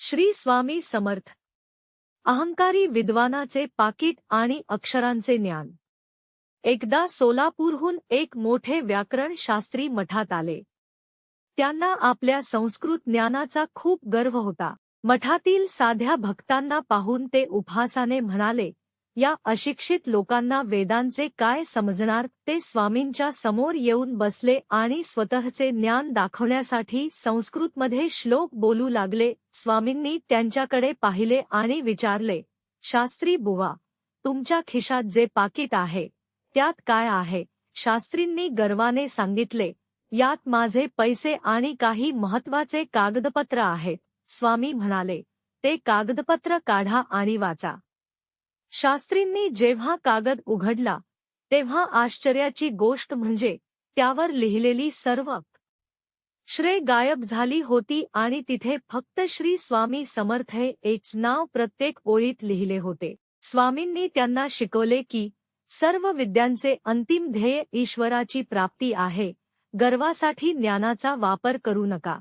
श्री स्वामी समर्थ. अहंकारी विद्वानाचे पाकीट आणि अक्षरांचे ज्ञान. एकदा सोलापूरहून एक मोठे व्याकरण शास्त्री मठात आले. त्यांना आपल्या संस्कृत ज्ञानाचा खूप गर्व होता. मठातील साध्या भक्तांना पाहून ते उपहासाने म्हणाले, या अशिक्षित लोकांना वेदांचे काय समजणार. ते स्वामींच्या समोर येऊन बसले आणि स्वतःचे ज्ञान दाखवण्यासाठी संस्कृतमध्ये श्लोक बोलू लागले. स्वामींनी त्यांच्याकडे पाहिले आणि विचारले, शास्त्री बुवा, तुमच्या खिशात जे पाकीट आहे त्यात काय आहे. शास्त्रींनी गर्वाने सांगितले, यात माझे पैसे आणि काही महत्त्वाचे कागदपत्र आहेत. स्वामी म्हणाले, ते कागदपत्र काढा आणि वाचा. शास्त्रींनी जेव्हा कागद उघडला तेव्हा आश्चर्याची गोष्ट म्हणजे त्यावर लिहिलेली सर्व अक्षरे गायब झाली होती आणि तिथे फक्त श्री स्वामी समर्थ हे एक नाव प्रत्येक ओळीत लिहिले होते. स्वामींनी त्यांना शिकवले की सर्व विद्यांचे अंतिम ध्येय ईश्वराची प्राप्ती आहे. गर्वासाठी ज्ञानाचा वापर करू नका.